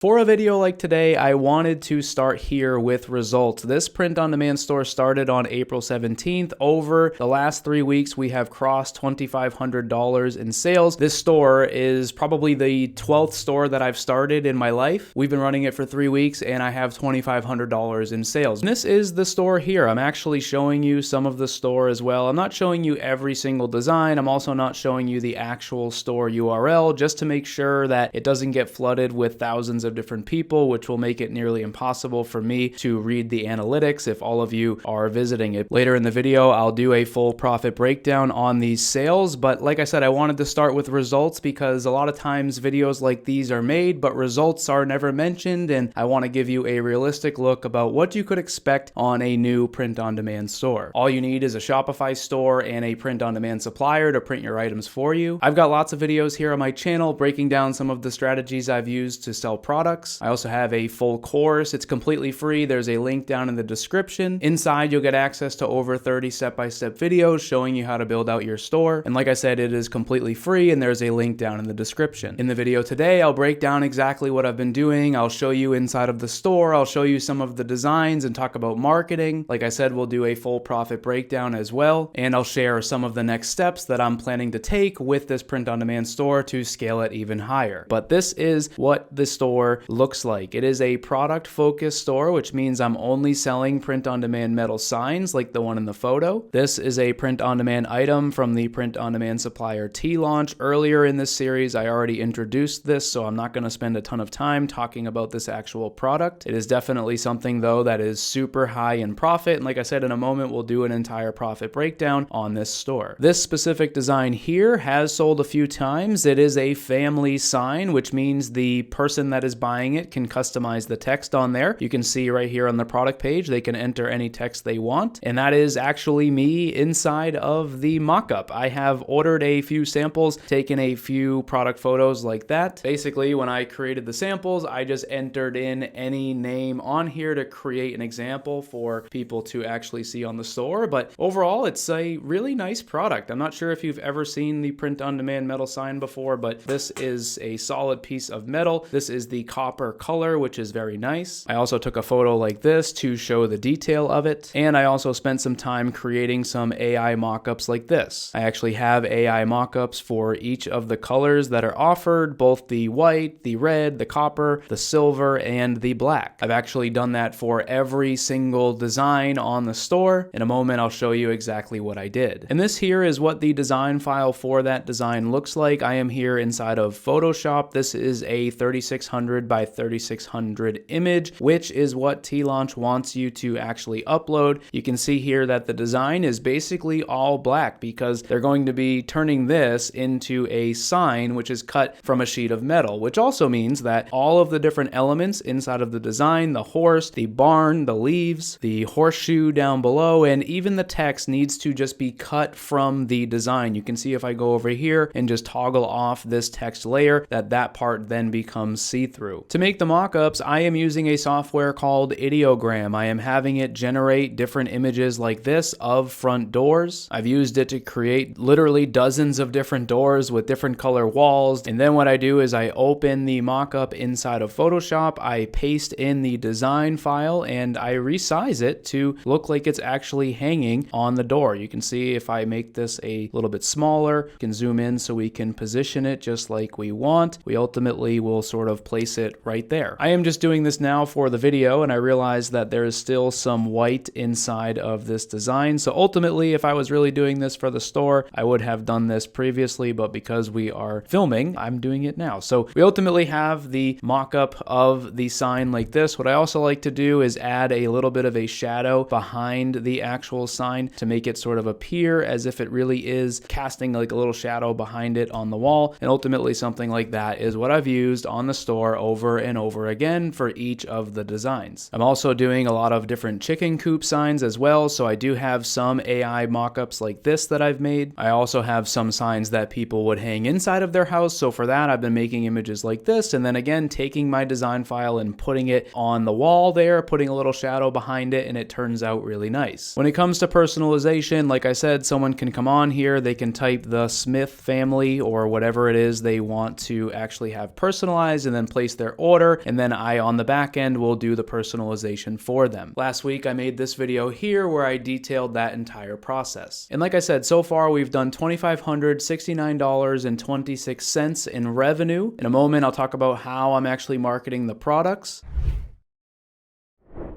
For a video like today, I wanted to start here with results. This print-on-demand store started on April 17th. Over the last 3 weeks, we have crossed $2,500 in sales. This store is probably the 12th store that I've started in my life. We've been running it for 3 weeks and I have $2,500 in sales. And this is the store here. I'm actually showing you some of the store as well. I'm not showing you every single design. I'm also not showing you the actual store URL just to make sure that it doesn't get flooded with thousands of different people, which will make it nearly impossible for me to read the analytics if all of you are visiting it. Later in the video, I'll do a full profit breakdown on these sales, but like I said, I wanted to start with results because a lot of times videos like these are made, but results are never mentioned, and I want to give you a realistic look about what you could expect on a new print-on-demand store. All you need is a Shopify store and a print-on-demand supplier to print your items for you. I've got lots of videos here on my channel breaking down some of the strategies I've used to sell products. I also have a full course. It's completely free. There's a link down in the description. Inside, you'll get access to over 30 step-by-step videos showing you how to build out your store. And like I said, it is completely free, and there's a link down in the description. In the video today, I'll break down exactly what I've been doing. I'll show you inside of the store. I'll show you some of the designs and talk about marketing. Like I said, we'll do a full profit breakdown as well. And I'll share some of the next steps that I'm planning to take with this print-on-demand store to scale it even higher. But this is what the store looks like. It is a product focused store, which means I'm only selling print-on-demand metal signs like the one in the photo. This is a print-on-demand item from the print-on-demand supplier T-Launch. Earlier in this series, I already introduced this, so I'm not going to spend a ton of time talking about this actual product. It is definitely something though that is super high in profit, and like I said, in a moment we'll do an entire profit breakdown on this store. This specific design here has sold a few times. It is a family sign, which means the person that is buying it can customize the text on there. You can see right here on the product page, they can enter any text they want. And that is actually me inside of the mockup. I have ordered a few samples, taken a few product photos like that. Basically, when I created the samples, I just entered in any name on here to create an example for people to actually see on the store. But overall, it's a really nice product. I'm not sure if you've ever seen the print-on-demand metal sign before, but this is a solid piece of metal. This is the copper color, which is very nice. I also took a photo like this to show the detail of it. And I also spent some time creating some AI mockups like this. I actually have AI mockups for each of the colors that are offered, both the white, the red, the copper, the silver, and the black. I've actually done that for every single design on the store. In a moment, I'll show you exactly what I did. And this here is what the design file for that design looks like. I am here inside of Photoshop. This is a 3600 by 3600 image, which is what T-Launch wants you to actually upload. You can see here that the design is basically all black because they're going to be turning this into a sign which is cut from a sheet of metal, which also means that all of the different elements inside of the design, the horse, the barn, the leaves, the horseshoe down below, and even the text needs to just be cut from the design. You can see if I go over here and just toggle off this text layer, that part then becomes see-through. To make the mockups, I am using a software called Ideogram. I am having it generate different images like this of front doors. I've used it to create literally dozens of different doors with different color walls. And then what I do is I open the mockup inside of Photoshop, I paste in the design file, and I resize it to look like it's actually hanging on the door. You can see if I make this a little bit smaller, you can zoom in so we can position it just like we want. We ultimately will sort of place it right there. I am just doing this now for the video, and I realize that there is still some white inside of this design. So ultimately, if I was really doing this for the store, I would have done this previously, but because we are filming, I'm doing it now. So we ultimately have the mock-up of the sign like this. What I also like to do is add a little bit of a shadow behind the actual sign to make it sort of appear as if it really is casting like a little shadow behind it on the wall. And ultimately something like that is what I've used on the store over and over again for each of the designs. I'm also doing a lot of different chicken coop signs as well, so I do have some AI mockups like this that I've made. I also have some signs that people would hang inside of their house, so for that I've been making images like this, and then again taking my design file and putting it on the wall there, putting a little shadow behind it, and it turns out really nice. When it comes to personalization, like I said, someone can come on here, they can type the Smith family or whatever it is they want to actually have personalized, and then place place their order, and then I on the back end will do the personalization for them. Last week I made this video here where I detailed that entire process. And like I said, so far we've done $2,569.26 in revenue. In a moment I'll talk about how I'm actually marketing the products.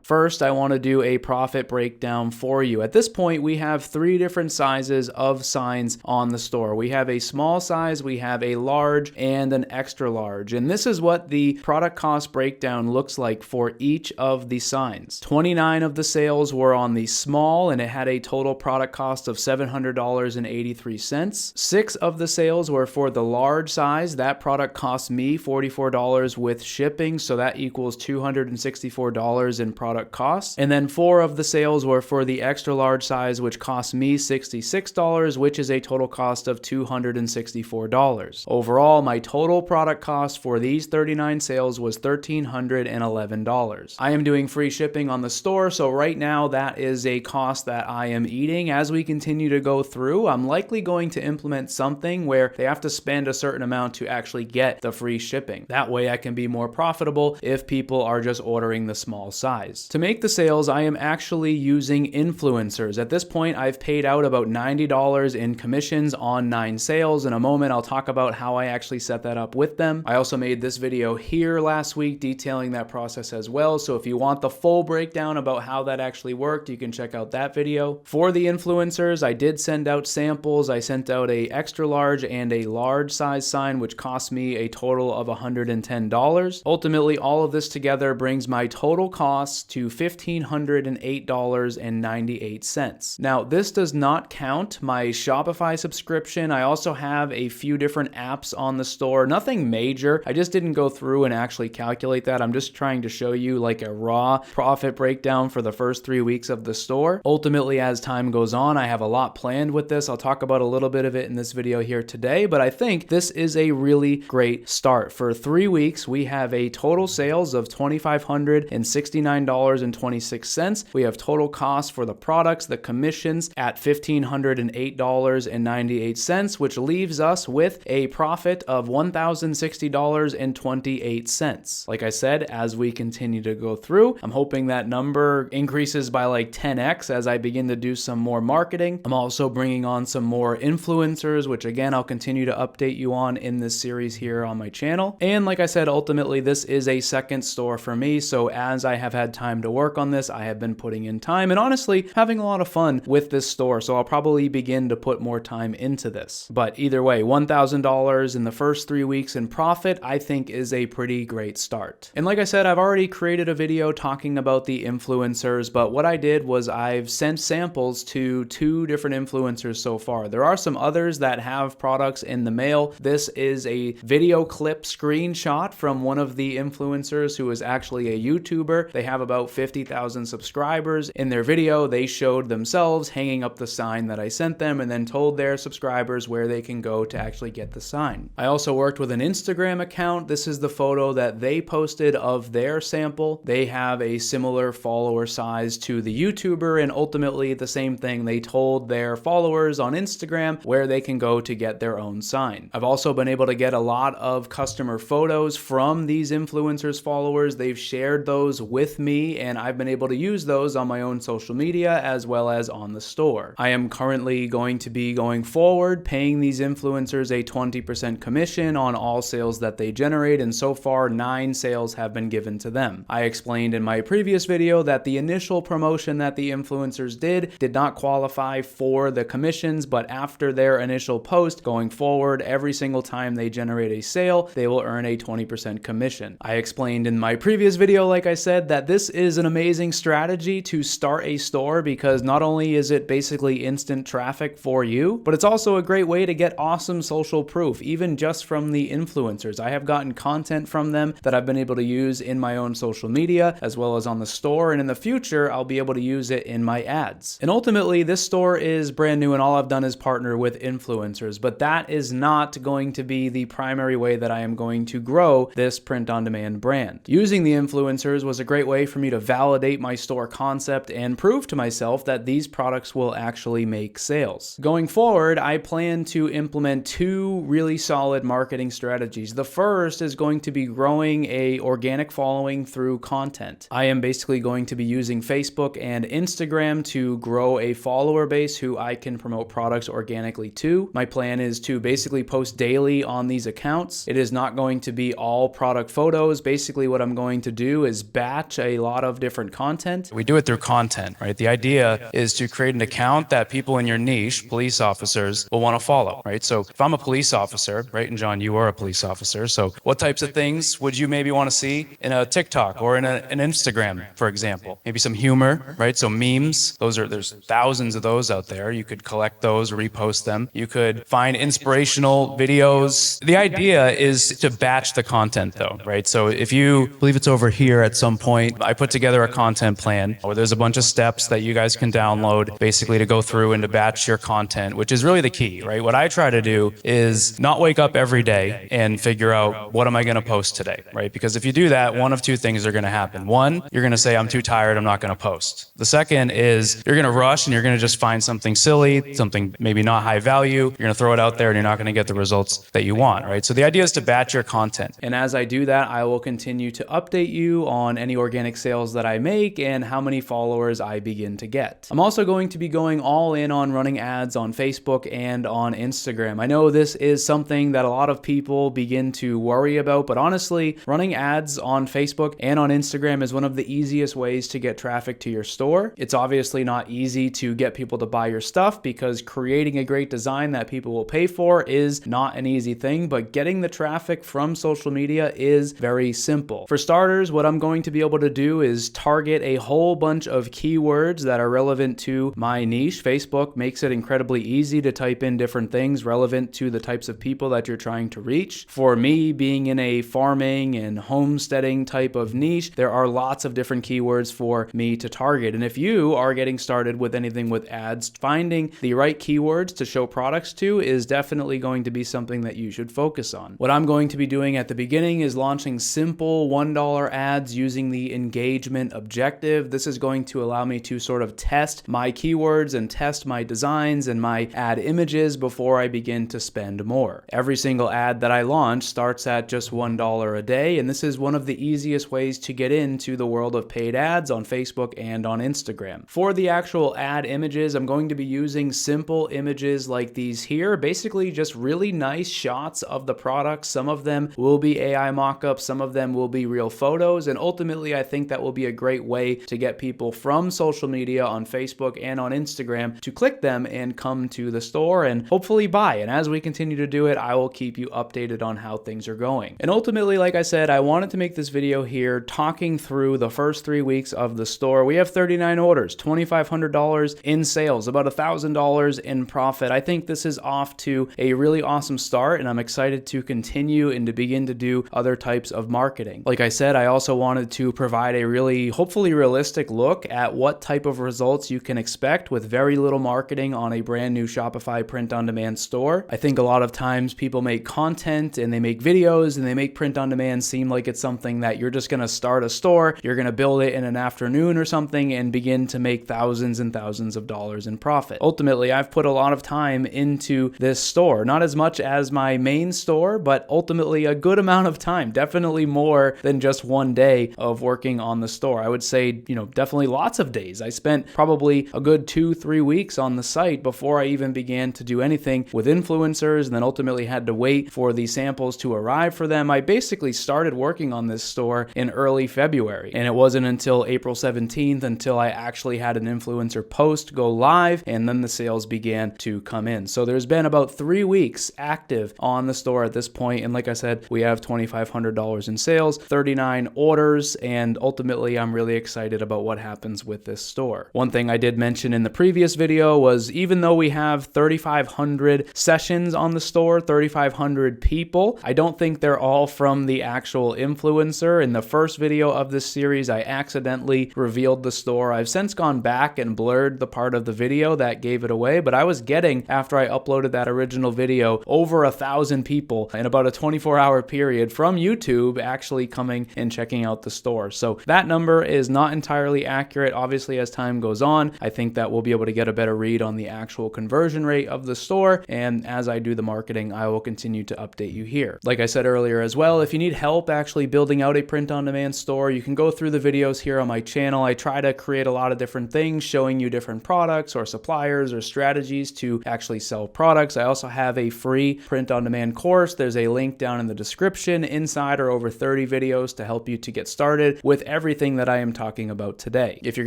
First, I want to do a profit breakdown for you. At this point, we have 3 different sizes of signs on the store. We have a small size, we have a large, and an extra large. And this is what the product cost breakdown looks like for each of the signs. 29 of the sales were on the small, and it had a total product cost of $700.83. 6 of the sales were for the large size. That product cost me $44 with shipping, so that equals $264 in product costs. And then 4 of the sales were for the extra large size, which cost me $66, which is a total cost of $264. Overall, my total product cost for these 39 sales was $1,311. I am doing free shipping on the store, so right now that is a cost that I am eating. As we continue to go through, I'm likely going to implement something where they have to spend a certain amount to actually get the free shipping. That way I can be more profitable if people are just ordering the small size. To make the sales, I am actually using influencers. At this point, I've paid out about $90 in commissions on 9 sales. In a moment, I'll talk about how I actually set that up with them. I also made this video here last week detailing that process as well. So if you want the full breakdown about how that actually worked, you can check out that video. For the influencers, I did send out samples. I sent out a extra large and a large size sign, which cost me a total of $110. Ultimately, all of this together brings my total costs to $1,508.98. Now, this does not count my Shopify subscription. I also have a few different apps on the store. Nothing major. I just didn't go through and actually calculate that. I'm just trying to show you like a raw profit breakdown for the first 3 weeks of the store. Ultimately, as time goes on, I have a lot planned with this. I'll talk about a little bit of it in this video here today, but I think this is a really great start. For 3 weeks, we have a total sales of $2,569.26. We have total costs for the products, the commissions at $1,508.98, which leaves us with a profit of $1,060.28. Like I said, as we continue to go through, I'm hoping that number increases by like 10x as I begin to do some more marketing. I'm also bringing on some more influencers, which again, I'll continue to update you on in this series here on my channel. And like I said, ultimately, this is a second store for me. So as I have had time to work on this, I have been putting in time and honestly having a lot of fun with this store. So I'll probably begin to put more time into this. But either way, $1,000 in the first 3 weeks in profit, I think is a pretty great start. And like I said, I've already created a video talking about the influencers, but what I did was I've sent samples to 2 different influencers so far. There are some others that have products in the mail. This is a video clip screenshot from one of the influencers who is actually a YouTuber. They have about 50,000 subscribers. In their video, they showed themselves hanging up the sign that I sent them and then told their subscribers where they can go to actually get the sign. I also worked with an Instagram account. This is the photo that they posted of their sample. They have a similar follower size to the YouTuber, and ultimately the same thing. They told their followers on Instagram where they can go to get their own sign. I've also been able to get a lot of customer photos from these influencers' followers. They've shared those with me, and I've been able to use those on my own social media as well as on the store. I am currently going to be going forward paying these influencers a 20% commission on all sales that they generate, and so far 9 sales have been given to them. I explained in my previous video that the initial promotion that the influencers did not qualify for the commissions, but after their initial post going forward, every single time they generate a sale, they will earn a 20% commission. I explained in my previous video, like I said, that this is an amazing strategy to start a store because not only is it basically instant traffic for you, but it's also a great way to get awesome social proof, even just from the influencers. I have gotten content from them that I've been able to use in my own social media as well as on the store, and in the future, I'll be able to use it in my ads. And ultimately, this store is brand new and all I've done is partner with influencers, but that is not going to be the primary way that I am going to grow this print-on-demand brand. Using the influencers was a great way for me me to validate my store concept and prove to myself that these products will actually make sales. Going forward, I plan to implement two really solid marketing strategies. The first is going to be growing a organic following through content. I am basically going to be using Facebook and Instagram to grow a follower base who I can promote products organically to. My plan is to basically post daily on these accounts. It is not going to be all product photos. Basically, what I'm going to do is batch a lot of different content. We do it through content, right? The idea is to create an account that people in your niche, police officers, will want to follow, right? So if I'm a police officer, right, and John, you are a police officer, so what types of things would you maybe want to see in a TikTok or in an Instagram, for example? Maybe some humor, right? So memes, there's thousands of those out there. You could collect those, repost them. You could find inspirational videos. The idea is to batch the content though, right? So if you believe it's over here at some point, I put together a content plan where there's a bunch of steps that you guys can download basically to go through and to batch your content, which is really the key, right? What I try to do is not wake up every day and figure out what am I going to post today, right? Because if you do that, one of two things are going to happen. One, you're going to say, I'm too tired, I'm not going to post. The second is you're going to rush and you're going to just find something silly, something maybe not high value. You're going to throw it out there and you're not going to get the results that you want, right? So the idea is to batch your content. And as I do that, I will continue to update you on any organic sales that I make and how many followers I begin to get. I'm also going to be going all in on running ads on Facebook and on Instagram. I know this is something that a lot of people begin to worry about, but honestly, running ads on Facebook and on Instagram is one of the easiest ways to get traffic to your store. It's obviously not easy to get people to buy your stuff because creating a great design that people will pay for is not an easy thing, but getting the traffic from social media is very simple. For starters, what I'm going to be able to do is target a whole bunch of keywords that are relevant to my niche. Facebook makes it incredibly easy to type in different things relevant to the types of people that you're trying to reach. For me, being in a farming and homesteading type of niche, there are lots of different keywords for me to target. And if you are getting started with anything with ads, finding the right keywords to show products to is definitely going to be something that you should focus on. What I'm going to be doing at the beginning is launching simple $1 ads using the engagement objective. This is going to allow me to sort of test my keywords and test my designs and my ad images before I begin to spend more. Every single ad that I launch starts at just $1 a day, and this is one of the easiest ways to get into the world of paid ads on Facebook and on Instagram. For the actual ad images, I'm going to be using simple images like these here, basically just really nice shots of the products. Some of them will be AI mockups, some of them will be real photos, and ultimately I think that will be a great way to get people from social media on Facebook and on Instagram to click them and come to the store and hopefully buy. And as we continue to do it, I will keep you updated on how things are going. And ultimately, like I said, I wanted to make this video here talking through the first 3 weeks of the store. We have 39 orders, $2,500 in sales, about $1,000 in profit. I think this is off to a really awesome start, and I'm excited to continue and to begin to do other types of marketing. Like I said, I also wanted to provide a really, hopefully realistic look at what type of results you can expect with very little marketing on a brand new Shopify print-on-demand store. I think a lot of times people make content and they make videos and they make print-on-demand seem like it's something that you're just going to start a store, you're going to build it in an afternoon or something and begin to make thousands and thousands of dollars in profit. Ultimately, I've put a lot of time into this store, not as much as my main store, but ultimately a good amount of time, definitely more than just one day of working on the store. I would say, definitely lots of days. I spent probably a good 2-3 weeks on the site before I even began to do anything with influencers, and then ultimately had to wait for the samples to arrive for them. I basically started working on this store in early February, and it wasn't until April 17th until I actually had an influencer post go live, and then the sales began to come in. So there's been about 3 weeks active on the store at this point, and like I said, we have $2,500 in sales, 39 orders, and ultimately I'm really excited about what happens with this store. One thing I did mention in the previous video was even though we have 3,500 sessions on the store, 3,500 people, I don't think they're all from the actual influencer. In the first video of this series, I accidentally revealed the store. I've since gone back and blurred the part of the video that gave it away, but I was getting, after I uploaded that original video, over 1,000 people in about a 24-hour period from YouTube actually coming and checking out the store. So that That number is not entirely accurate. Obviously, as time goes on, I think that we'll be able to get a better read on the actual conversion rate of the store. And as I do the marketing, I will continue to update you here. Like I said earlier as well, if you need help actually building out a print-on-demand store, you can go through the videos here on my channel. I try to create a lot of different things, showing you different products or suppliers or strategies to actually sell products. I also have a free print-on-demand course. There's a link down in the description. Inside are over 30 videos to help you to get started with everything that I am talking about today. If you're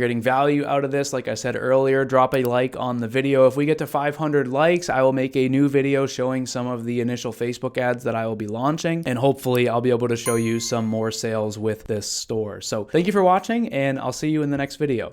getting value out of this, like I said earlier, drop a like on the video. If we get to 500 likes, I will make a new video showing some of the initial Facebook ads that I will be launching, and hopefully I'll be able to show you some more sales with this store. So thank you for watching, and I'll see you in the next video.